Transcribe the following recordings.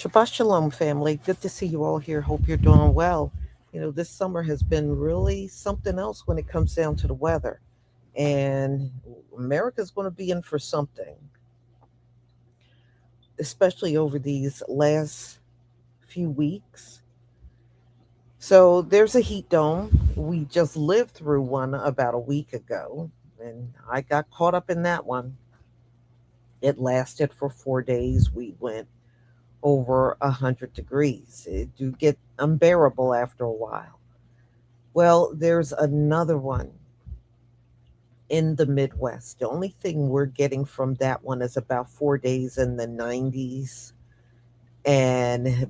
Shabbat Shalom, family. Good to see you all here. Hope you're doing well. This summer has been really something else when it comes down to the weather. And America's going to be in for something, especially over these last few weeks. So there's a heat dome. We just lived through one about a week ago, and I got caught up in that one. It lasted for 4 days. We went over 100 degrees. It do get unbearable after a while. Well, there's another one in the Midwest. The only thing we're getting from that one is about 4 days in the 90s.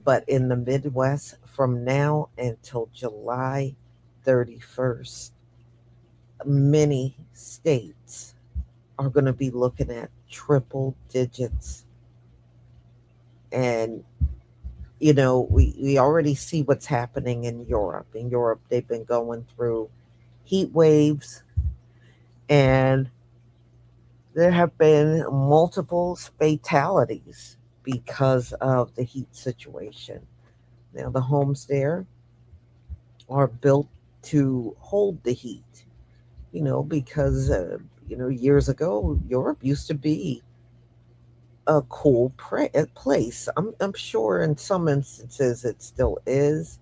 But in the Midwest, from now until July 31st, many states are going to be looking at triple digits. And we already see what's happening in Europe. In Europe, they've been going through heat waves, and there have been multiple fatalities because of the heat situation. Now, the homes there are built to hold the heat, because, years ago, Europe used to be a cool place. I'm sure in some instances it still is,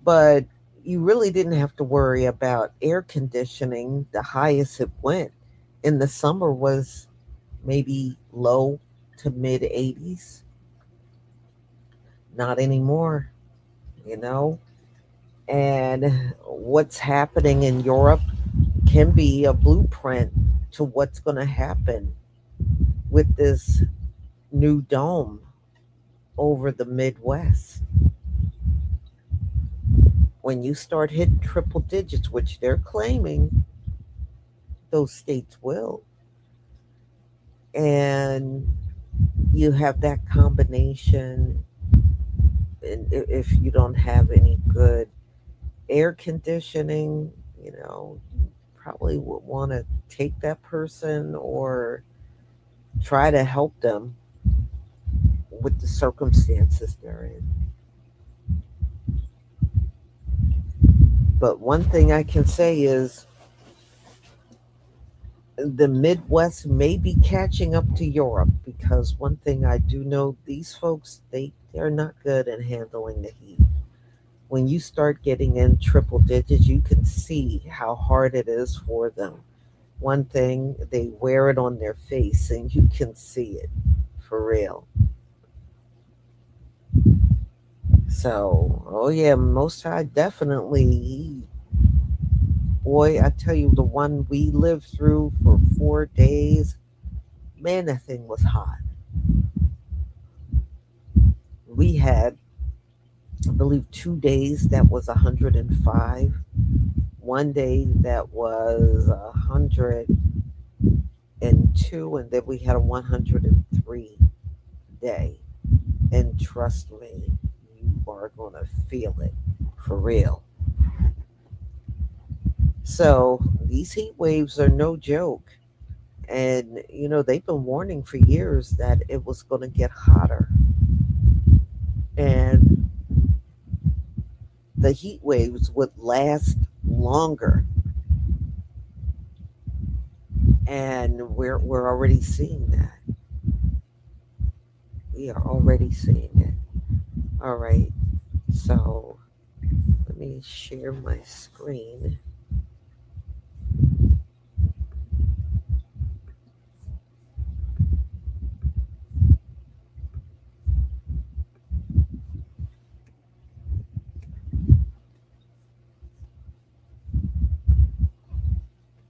but you really didn't have to worry about air conditioning. The highest it went in the summer was maybe low to mid 80s. Not anymore, you know. And what's happening in Europe can be a blueprint to what's going to happen with this new dome over the Midwest. When you start hitting triple digits, which they're claiming those states will, and you have that combination, and if you don't have any good air conditioning, you probably would want to take that person or try to help them with the circumstances they're in. But one thing I can say is the Midwest may be catching up to Europe, because one thing I do know, these folks, they're not good at handling the heat. When you start getting in triple digits, you can see how hard it is for them. One thing, they wear it on their face and you can see it for real. So, oh yeah, Most High definitely. Boy, I tell you, the one we lived through for 4 days, man, that thing was hot. We had, I believe, 2 days that was 105. One day that was 102, and then we had a 103 day. And trust me, you are going to feel it for real. So these heat waves are no joke. And, they've been warning for years that it was going to get hotter. And the heat waves would last longer. And we're already seeing that. We are already seeing it. All right. So let me share my screen.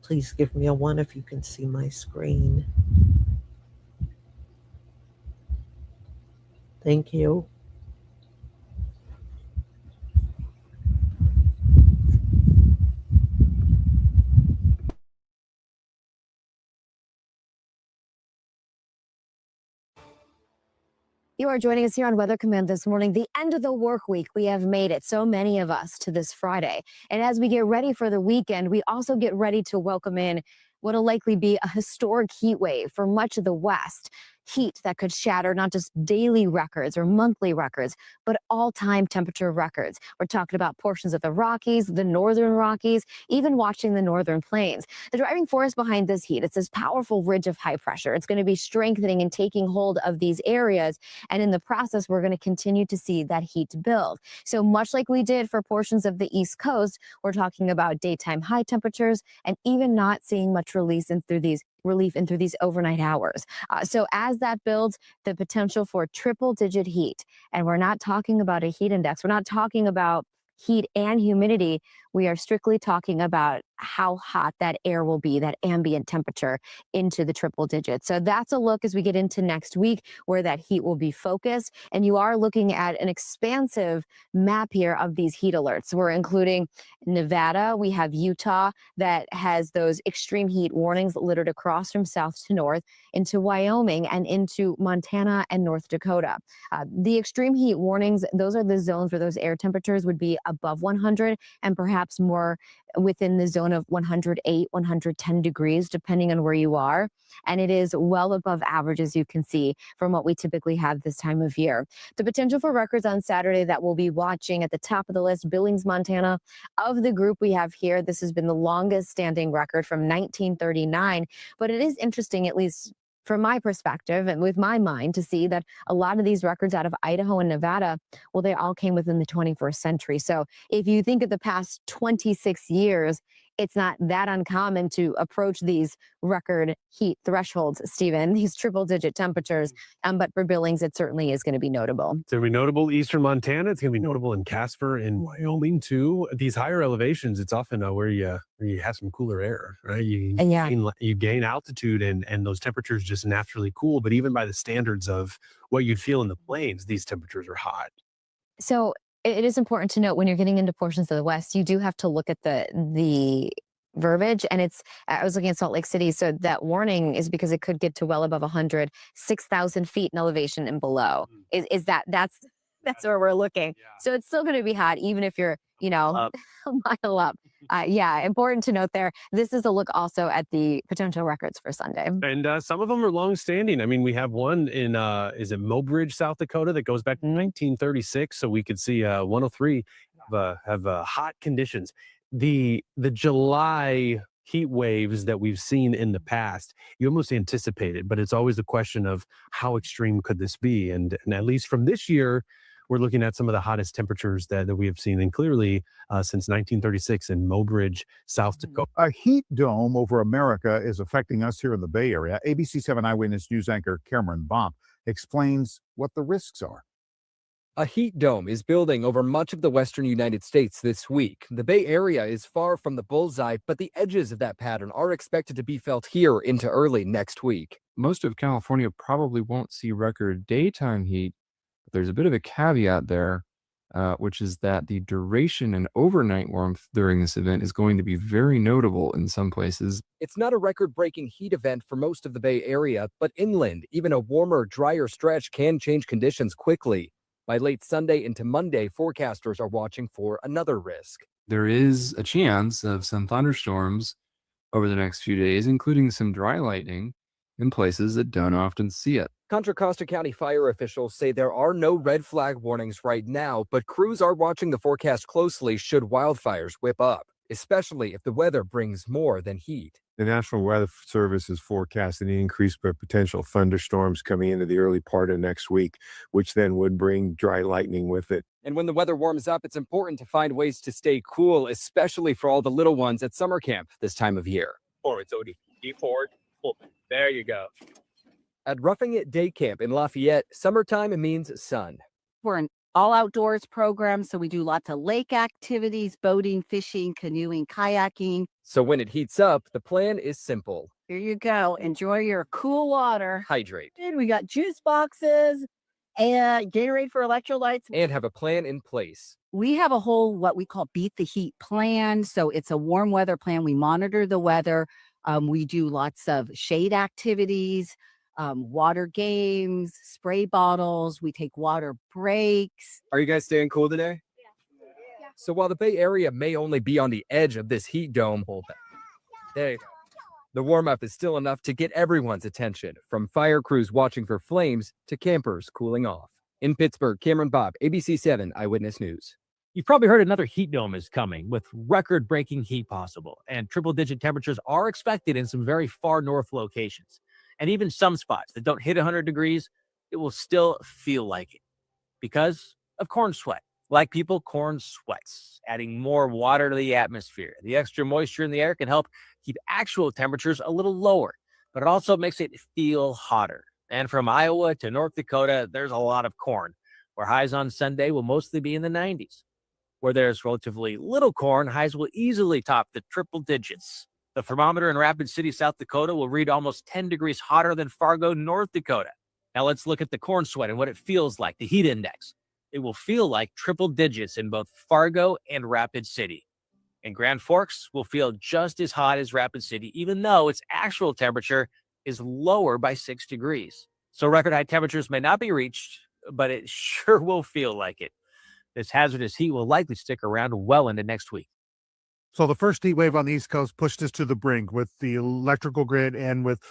Please give me a one if you can see my screen. Thank you. You are joining us here on Weather Command this morning. The end of the work week, we have made it, so many of us, to this Friday. And as we get ready for the weekend, we also get ready to welcome in what will likely be a historic heat wave for much of the West. heat that could shatter not just daily records or monthly records, but all-time temperature records. We're talking about portions of the Rockies, the northern Rockies, even watching the northern plains. The driving force behind this heat, it's this powerful ridge of high pressure. It's going to be strengthening and taking hold of these areas. And in the process, we're going to continue to see that heat build. So much like we did for portions of the East Coast, we're talking about daytime high temperatures and even not seeing much relief in through these overnight hours. So as that builds, the potential for triple digit heat, and we're not talking about a heat index. We're not talking about heat and humidity. We are strictly talking about how hot that air will be, that ambient temperature into the triple digits. So that's a look as we get into next week where that heat will be focused. And you are looking at an expansive map here of these heat alerts. We're including Nevada. We have Utah that has those extreme heat warnings littered across from south to north into Wyoming and into Montana and North Dakota. The extreme heat warnings, those are the zones where those air temperatures would be above 100 and perhaps more within the zone of 108, 110 degrees, depending on where you are. And it is well above average, as you can see, from what we typically have this time of year. The potential for records on Saturday that we'll be watching at the top of the list, Billings, Montana. Of the group we have here, this has been the longest standing record from 1939. But it is interesting, at least from my perspective and with my mind, to see that a lot of these records out of Idaho and Nevada, well, they all came within the 21st century. So if you think of the past 26 years, it's not that uncommon to approach these record heat thresholds, Stephen, these triple digit temperatures. But for Billings, it certainly is going to be notable. It's going to be notable eastern Montana. It's going to be notable in Casper and Wyoming too. These higher elevations, it's often where you have some cooler air, right? You gain altitude and those temperatures just naturally cool. But even by the standards of what you'd feel in the plains, these temperatures are hot. So it is important to note when you're getting into portions of the West, you do have to look at the verbiage. And I was looking at Salt Lake City. So that warning is because it could get to well above 100, 6,000 feet in elevation and below. That's where we're looking. Yeah. So it's still going to be hot, even if you're, a mile up. Important to note there. This is a look also at the potential records for Sunday. And some of them are long-standing. I mean, we have one in, is it Mobridge, South Dakota, that goes back to 1936. So we could see 103 have hot conditions. The July heat waves that we've seen in the past, you almost anticipated, but it's always a question of how extreme could this be? And at least from this year, we're looking at some of the hottest temperatures that we have seen, and clearly since 1936 in Mobridge, South Dakota. A heat dome over America is affecting us here in the Bay Area. ABC 7 Eyewitness News anchor Cameron Bopp explains what the risks are. A heat dome is building over much of the western United States this week. The Bay Area is far from the bullseye, but the edges of that pattern are expected to be felt here into early next week. Most of California probably won't see record daytime heat, but there's a bit of a caveat there, which is that the duration and overnight warmth during this event is going to be very notable in some places. It's not a record-breaking heat event for most of the Bay Area, but inland, even a warmer, drier stretch can change conditions quickly. By late Sunday into Monday, forecasters are watching for another risk. There is a chance of some thunderstorms over the next few days, including some dry lightning in places that don't often see it. Contra Costa County fire officials say there are no red flag warnings right now, but crews are watching the forecast closely should wildfires whip up, especially if the weather brings more than heat. The National Weather Service is forecasting an increase of potential thunderstorms coming into the early part of next week, which then would bring dry lightning with it. And when the weather warms up, it's important to find ways to stay cool, especially for all the little ones at summer camp this time of year. Forward, Odie. Deep forward. Pull. There you go. At Roughing It Day Camp in Lafayette, summertime means sun. We're an all outdoors program, so we do lots of lake activities, boating, fishing, canoeing, kayaking. So when it heats up, the plan is simple. Here you go. Enjoy your cool water. Hydrate. And we got juice boxes and Gatorade for electrolytes. And have a plan in place. We have a whole what we call Beat the Heat plan. So it's a warm weather plan. We monitor the weather. We do lots of shade activities, water games, spray bottles. We take water breaks. Are you guys staying cool today? Yeah. So while the Bay Area may only be on the edge of this heat dome, there you go. The warm-up is still enough to get everyone's attention, from fire crews watching for flames to campers cooling off. In Pittsburgh, Cameron Bob, ABC 7 Eyewitness News. You've probably heard another heat dome is coming with record-breaking heat possible, and triple-digit temperatures are expected in some very far north locations. And even some spots that don't hit 100 degrees, it will still feel like it because of corn sweat. Like people, corn sweats, adding more water to the atmosphere. The extra moisture in the air can help keep actual temperatures a little lower, but it also makes it feel hotter. And from Iowa to North Dakota, there's a lot of corn, where highs on Sunday will mostly be in the 90s. Where there's relatively little corn, highs will easily top the triple digits. The thermometer in Rapid City, South Dakota will read almost 10 degrees hotter than Fargo, North Dakota. Now let's look at the corn sweat and what it feels like, the heat index. It will feel like triple digits in both Fargo and Rapid City. And Grand Forks will feel just as hot as Rapid City, even though its actual temperature is lower by 6 degrees. So record high temperatures may not be reached, but it sure will feel like it. This hazardous heat will likely stick around well into next week. So the first heat wave on the East Coast pushed us to the brink with the electrical grid and with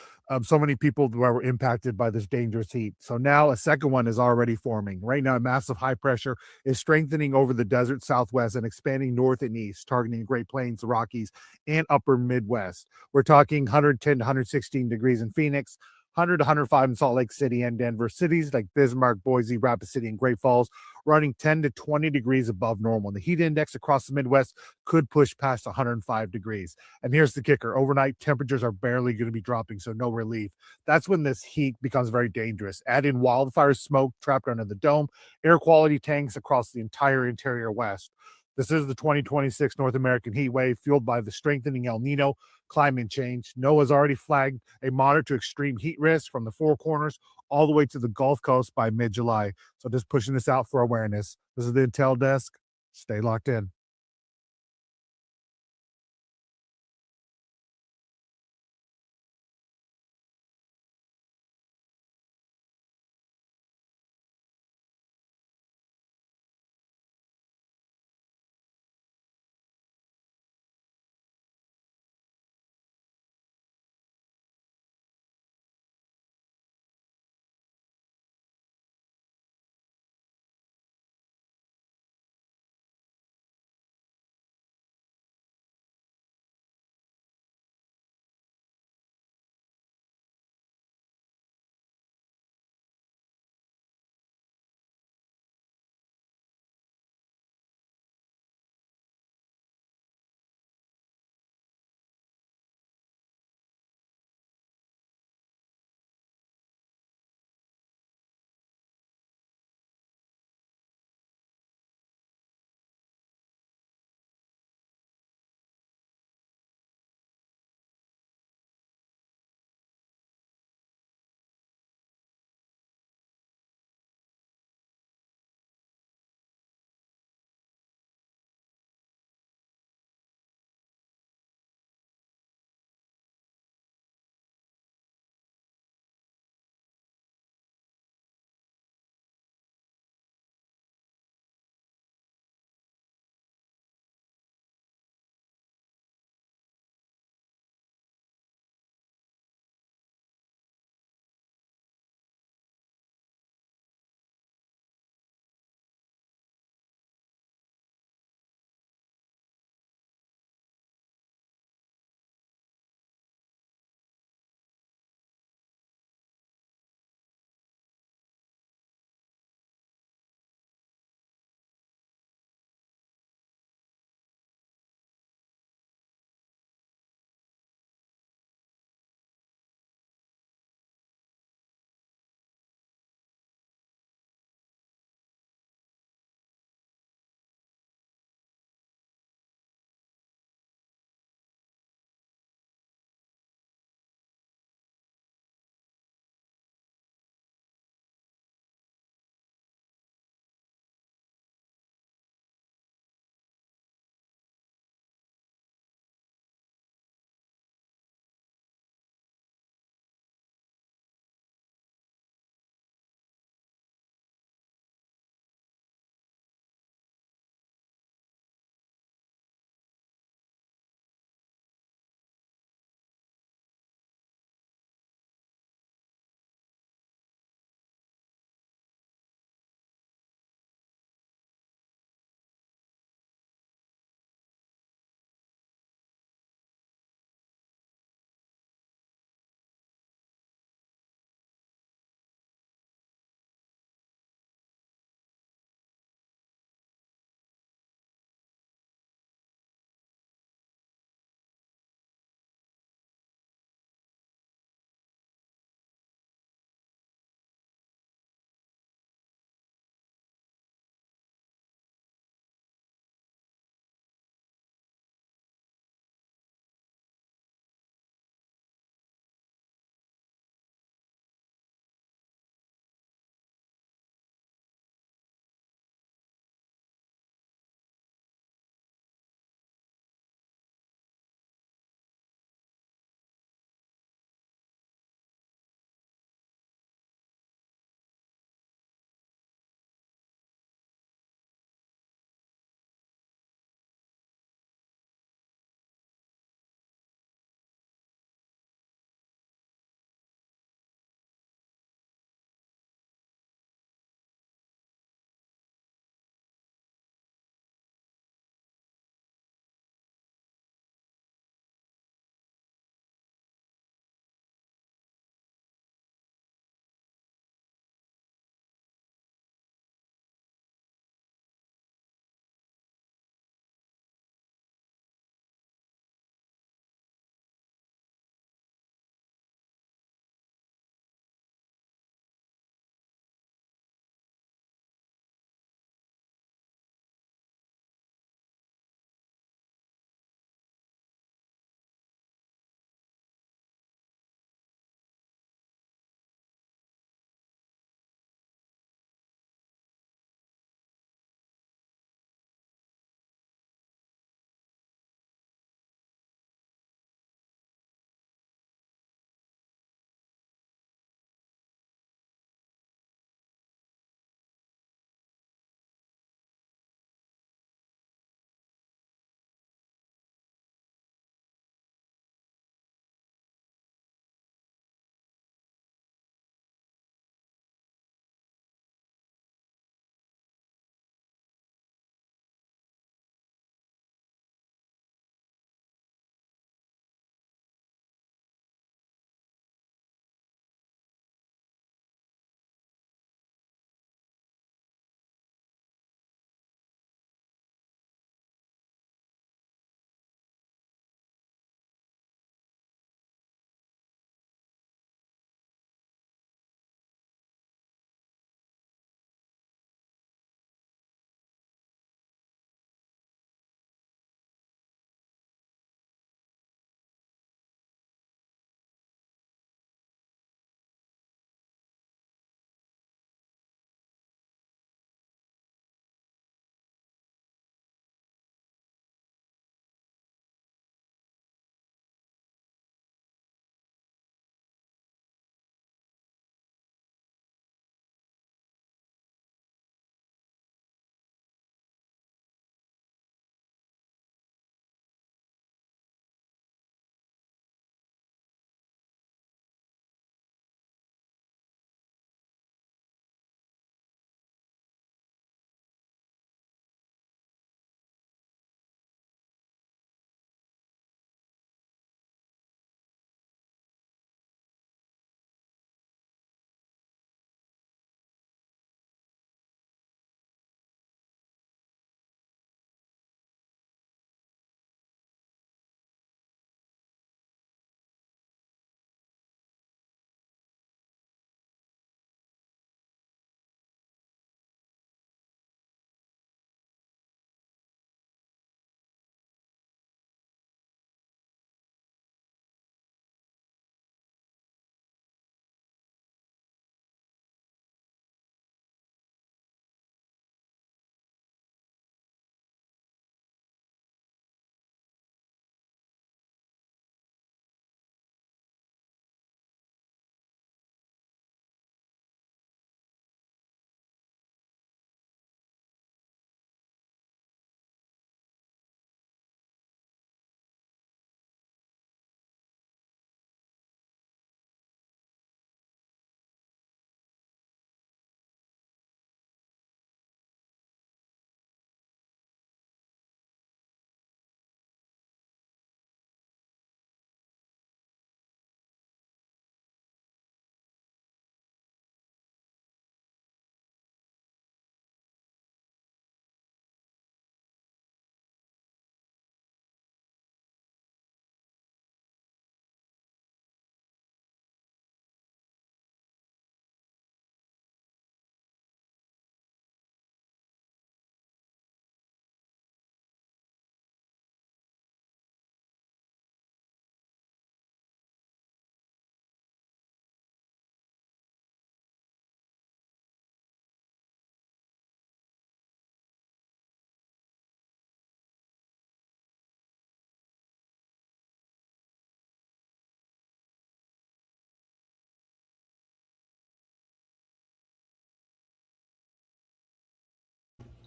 so many people who were impacted by this dangerous heat. So now a second one is already forming. Right now, a massive high pressure is strengthening over the desert Southwest and expanding north and east, targeting Great Plains, the Rockies, and upper Midwest. We're talking 110 to 116 degrees in Phoenix, 100 to 105 in Salt Lake City and Denver. Cities like Bismarck, Boise, Rapid City, and Great Falls running 10 to 20 degrees above normal. And the heat index across the Midwest could push past 105 degrees. And here's the kicker. Overnight, temperatures are barely going to be dropping, so no relief. That's when this heat becomes very dangerous. Add in wildfire smoke trapped under the dome, air quality tanks across the entire interior West. This is the 2026 North American heat wave fueled by the strengthening El Nino climate change. NOAA's already flagged a moderate to extreme heat risk from the Four Corners all the way to the Gulf Coast by mid-July. So just pushing this out for awareness. This is the Intel Desk. Stay locked in.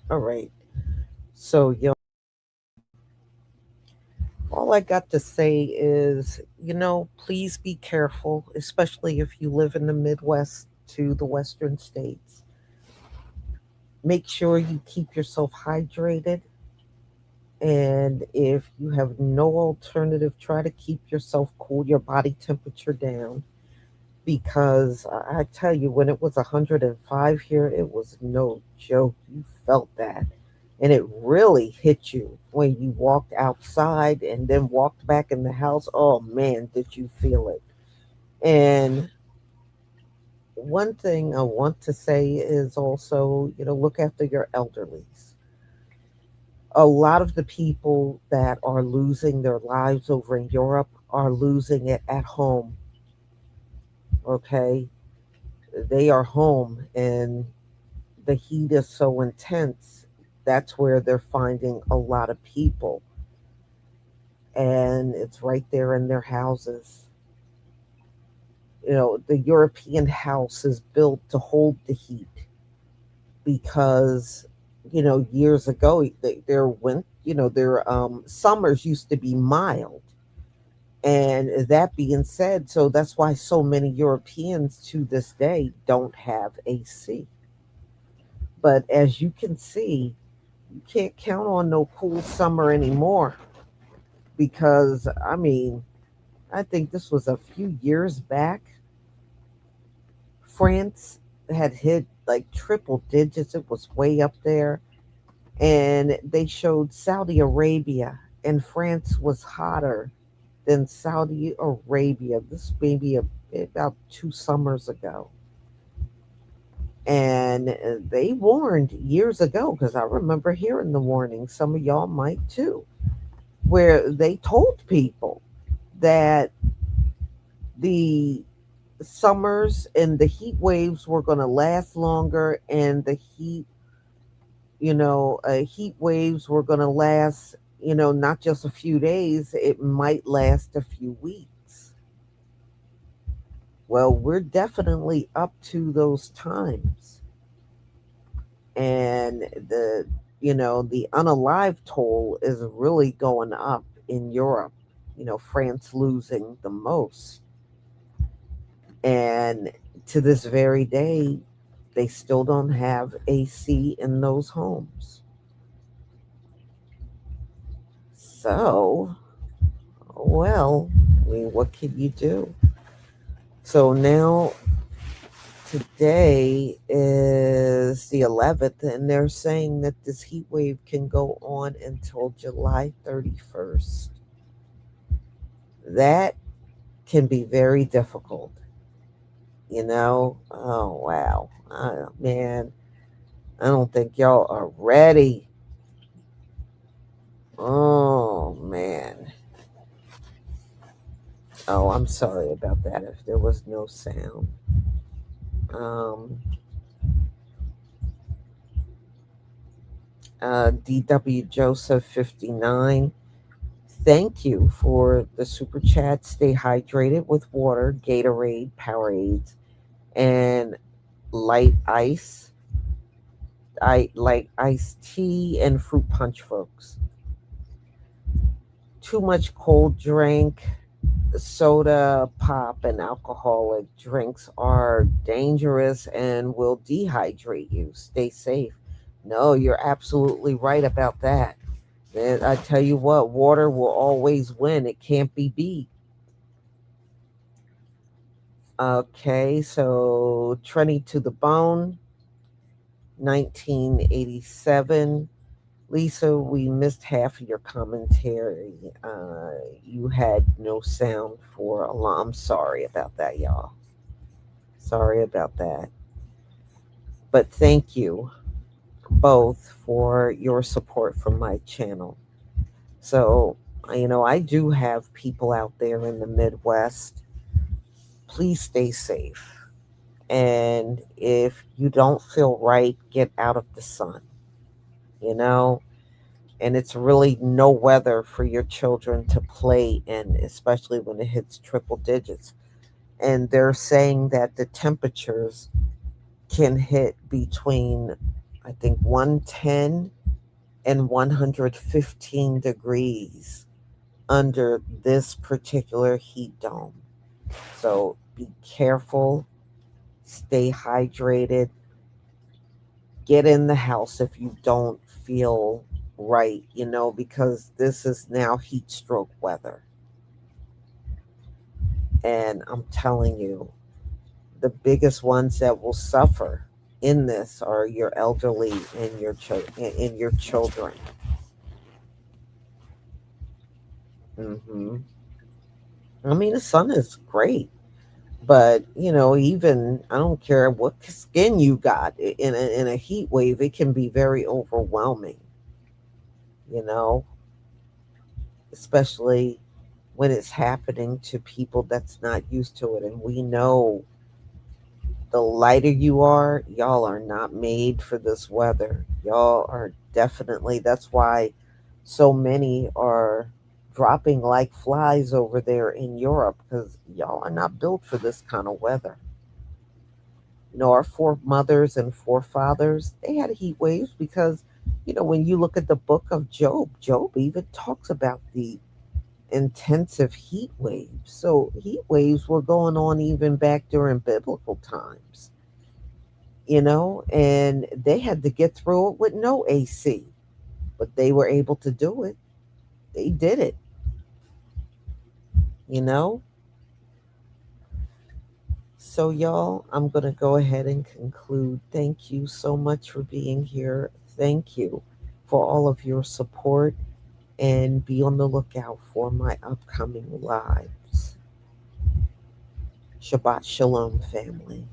All right. So, all I got to say is, please be careful, especially if you live in the Midwest to the Western states. Make sure you keep yourself hydrated. And if you have no alternative, try to keep yourself cool, your body temperature down. Because I tell you, when it was 105 here, it was no joke. You felt that. And it really hit you when you walked outside and then walked back in the house. Oh man, did you feel it? And one thing I want to say is also, look after your elderlies. A lot of the people that are losing their lives over in Europe are losing it at home. Okay. They are home and the heat is so intense. That's where they're finding a lot of people. And it's right there in their houses. The European house is built to hold the heat because, years ago, their summers used to be mild. And that being said, so that's why so many Europeans to this day don't have AC. But as you can see, you can't count on no cool summer anymore because, I mean, I think this was a few years back. France had hit like triple digits. It was way up there. And they showed Saudi Arabia, and France was hotter than Saudi Arabia. This maybe about 2 summers ago. And they warned years ago, because I remember hearing the warning. Some of y'all might too, where they told people that the summers and the heat waves were going to last longer, and the heat waves were going to last, not just a few days, it might last a few weeks. Well, we're definitely up to those times. And the unalive toll is really going up in Europe. France losing the most. And to this very day, they still don't have AC in those homes. So, well, I mean, what can you do? So now, today is the 11th, and they're saying that this heat wave can go on until July 31st. That can be very difficult. Oh, wow. Man, I don't think y'all are ready. Oh, man. Oh, I'm sorry about that if there was no sound. Um, DW Joseph 59. Thank you for the super chat. Stay hydrated with water, Gatorade, Powerades, and light ice. I like iced tea and fruit punch, folks. Too much cold drink, soda, pop, and alcoholic drinks are dangerous and will dehydrate you. Stay safe. No, you're absolutely right about that. And I tell you what, water will always win. It can't be beat. Okay, so Trenny to the Bone, 1987. Lisa, we missed half of your commentary. You had no sound for a long. I'm sorry about that, y'all. Sorry about that. But thank you both for your support from my channel. So, I do have people out there in the Midwest. Please stay safe. And if you don't feel right, get out of the sun. You know, and it's really no weather for your children to play in, especially when it hits triple digits. And they're saying that the temperatures can hit between I think 110 and 115 degrees under this particular heat dome. So be careful, stay hydrated, get in the house if you don't feel right, because this is now heat stroke weather. And I'm telling you, the biggest ones that will suffer in this are your elderly and your children. hmm I mean, the sun is great, but even I don't care what skin you got in a heat wave, it can be very overwhelming. You know, especially when it's happening to people that's not used to it, and we know the lighter you are, y'all are not made for this weather. Y'all are definitely, that's why so many are dropping like flies over there in Europe because y'all are not built for this kind of weather. Our foremothers and forefathers, they had heat waves because, when you look at the book of Job, Job even talks about the intensive heat waves. So heat waves were going on even back during biblical times, and they had to get through it with no AC, but they were able to do it. They did it, you know? So, y'all, I'm going to go ahead and conclude. Thank you so much for being here. Thank you for all of your support, and be on the lookout for my upcoming lives. Shabbat Shalom, family.